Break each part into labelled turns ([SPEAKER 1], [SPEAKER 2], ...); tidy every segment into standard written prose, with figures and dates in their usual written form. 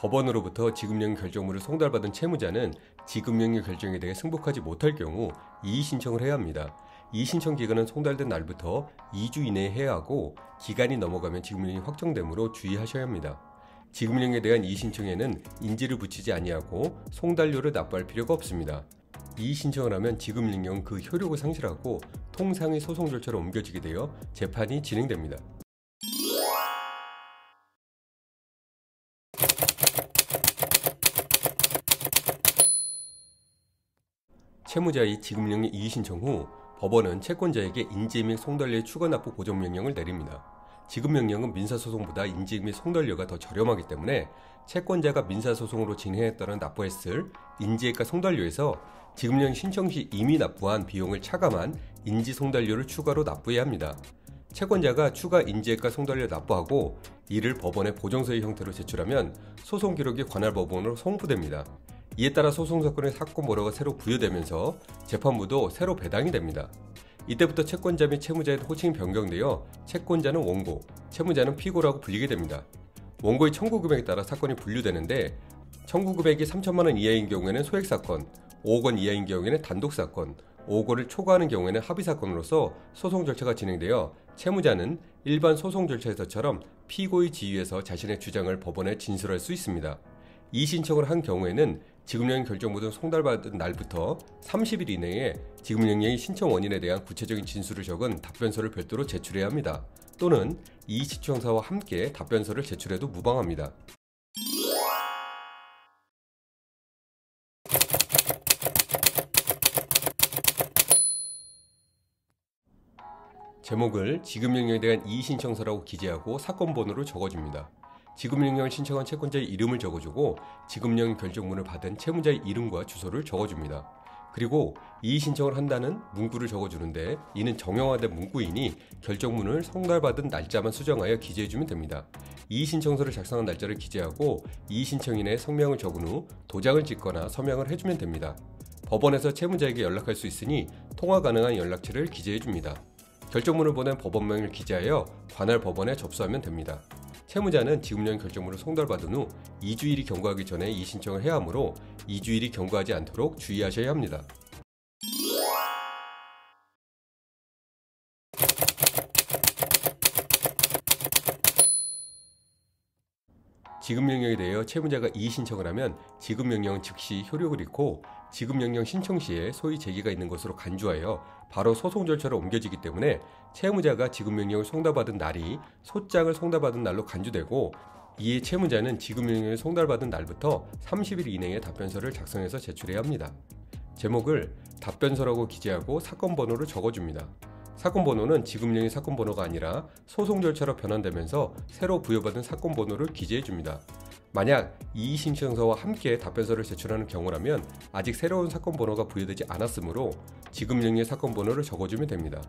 [SPEAKER 1] 법원으로부터 지급명령 결정문을 송달받은 채무자는 지급명령 결정에 대해 승복하지 못할 경우 이의 신청을 해야 합니다. 이의 신청 기간은 송달된 날부터 2주 이내에 해야 하고 기간이 넘어가면 지급명령이 확정되므로 주의하셔야 합니다. 지급명령에 대한 이의 신청에는 인지를 붙이지 아니하고 송달료를 납부할 필요가 없습니다. 이의 신청을 하면 지급명령은 그 효력을 상실하고 통상의 소송 절차로 옮겨지게 되어 재판이 진행됩니다. 채무자의 지급명령 이의 신청 후 법원은 채권자에게 인지 및 송달료의 추가 납부 보전명령을 내립니다. 지급명령은 민사소송보다 인지 및 송달료가 더 저렴하기 때문에 채권자가 민사소송으로 진행에 따라 납부했을 인지액과 송달료에서 지급명령 신청 시 이미 납부한 비용을 차감한 인지 송달료를 추가로 납부해야 합니다. 채권자가 추가 인지액과 송달료를 납부하고 이를 법원에 보정서의 형태로 제출하면 소송 기록이 관할 법원으로 송부됩니다. 이에 따라 소송사건의 사건 번호가 새로 부여되면서 재판부도 새로 배당이 됩니다. 이때부터 채권자 및 채무자의 호칭이 변경되어 채권자는 원고, 채무자는 피고라고 불리게 됩니다. 원고의 청구 금액에 따라 사건이 분류되는데 청구 금액이 3천만 원 이하인 경우에는 소액사건, 5억 원 이하인 경우에는 단독사건, 5억 원을 초과하는 경우에는 합의사건으로서 소송 절차가 진행되어 채무자는 일반 소송 절차에서처럼 피고의 지위에서 자신의 주장을 법원에 진술할 수 있습니다. 이의 신청을 한 경우에는 지급명령 결정문을 송달받은 날부터 30일 이내에 지급명령의 신청 원인에 대한 구체적인 진술을 적은 답변서를 별도로 제출해야 합니다. 또는 이의 신청서와 함께 답변서를 제출해도 무방합니다. 제목을 지급명령에 대한 이의 신청서라고 기재하고 사건 번호를 적어줍니다. 지급명령을 신청한 채권자의 이름을 적어주고 지급명령 결정문을 받은 채무자의 이름과 주소를 적어줍니다. 그리고 이의 신청을 한다는 문구를 적어주는데 이는 정형화된 문구이니 결정문을 송달받은 날짜만 수정하여 기재해주면 됩니다. 이의 신청서를 작성한 날짜를 기재하고 이의 신청인의 성명을 적은 후 도장을 찍거나 서명을 해주면 됩니다. 법원에서 채무자에게 연락할 수 있으니 통화 가능한 연락처를 기재해줍니다. 결정문을 보낸 법원명을 기재하여 관할 법원에 접수하면 됩니다. 채무자는 지급명령 결정문을 송달받은 후 2주일이 경과하기 전에 이의 신청을 해야 하므로 2주일이 경과하지 않도록 주의하셔야 합니다. 지급명령에 대하여 채무자가 이의 신청을 하면 지급명령은 즉시 효력을 잃고 지급명령 신청 시에 소위 제기가 있는 것으로 간주하여 바로 소송 절차로 옮겨지기 때문에 채무자가 지급명령을 송달받은 날이 소장을 송달받은 날로 간주되고 이에 채무자는 지급명령을 송달받은 날부터 30일 이내에 답변서를 작성해서 제출해야 합니다. 제목을 답변서라고 기재하고 사건 번호를 적어줍니다. 사건 번호는 지급명령의 사건 번호가 아니라 소송 절차로 변환되면서 새로 부여받은 사건 번호를 기재해 줍니다. 만약 이의 신청서와 함께 답변서를 제출하는 경우라면 아직 새로운 사건 번호가 부여되지 않았으므로 지급명령의 사건 번호를 적어주면 됩니다.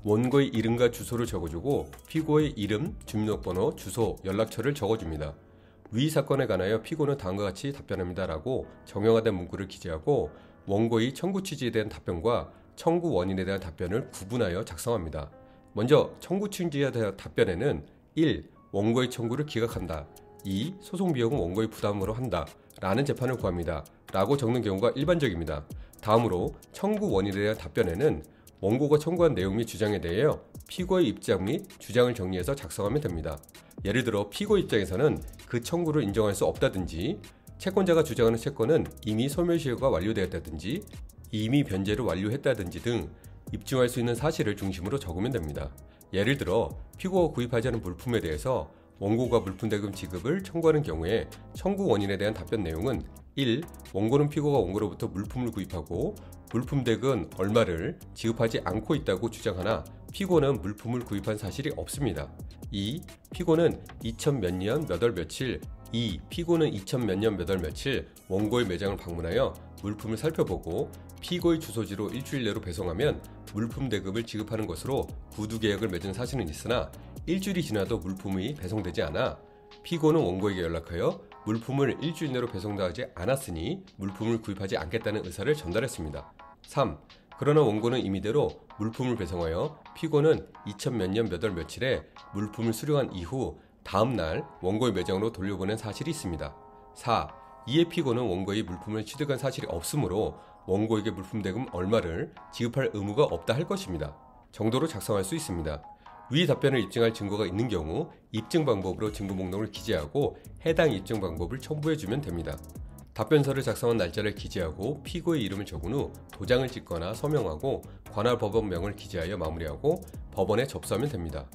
[SPEAKER 1] 원고의 이름과 주소를 적어주고 피고의 이름, 주민등록번호, 주소, 연락처를 적어줍니다. 위 사건에 관하여 피고는 다음과 같이 답변합니다 라고 정형화된 문구를 기재하고 원고의 청구 취지에 대한 답변과 청구 원인에 대한 답변을 구분하여 작성합니다. 먼저 청구 취지에 대한 답변에는 1. 원고의 청구를 기각한다. 2. 소송 비용은 원고의 부담으로 한다. 라는 재판을 구합니다. 라고 적는 경우가 일반적입니다. 다음으로 청구 원인에 대한 답변에는 원고가 청구한 내용 및 주장에 대하여 피고의 입장 및 주장을 정리해서 작성하면 됩니다. 예를 들어 피고 입장에서는 그 청구를 인정할 수 없다든지 채권자가 주장하는 채권은 이미 소멸시효가 완료되었다든지 이미 변제를 완료했다든지 등 입증할 수 있는 사실을 중심으로 적으면 됩니다. 예를 들어 피고가 구입하지 않은 물품에 대해서 원고가 물품 대금 지급을 청구하는 경우에 청구 원인에 대한 답변 내용은 1. 원고는 피고가 원고로부터 물품을 구입하고 물품 대금 얼마를 지급하지 않고 있다고 주장하나 피고는 물품을 구입한 사실이 없습니다. 2. 피고는 2000 몇 년 몇 월 며칠 2. 피고는 2000 몇 년 몇 월 며칠 원고의 매장을 방문하여 물품을 살펴보고 피고의 주소지로 일주일 내로 배송하면 물품 대금을 지급하는 것으로 구두 계약을 맺은 사실은 있으나 일주일이 지나도 물품이 배송되지 않아 피고는 원고에게 연락하여 물품을 일주일 내로 배송하지 않았으니 물품을 구입하지 않겠다는 의사를 전달했습니다. 3. 그러나 원고는 임의대로 물품을 배송하여 피고는 2000 몇 년 몇 월 며칠에 물품을 수령한 이후 다음 날 원고의 매장으로 돌려보낸 사실이 있습니다. 4. 이에 피고는 원고의 물품을 취득한 사실이 없으므로 원고에게 물품 대금 얼마를 지급할 의무가 없다 할 것입니다. 정도로 작성할 수 있습니다. 위 답변을 입증할 증거가 있는 경우 입증 방법으로 증거 목록을 기재하고 해당 입증 방법을 첨부해주면 됩니다. 답변서를 작성한 날짜를 기재하고 피고의 이름을 적은 후 도장을 찍거나 서명하고 관할 법원명을 기재하여 마무리하고 법원에 접수하면 됩니다.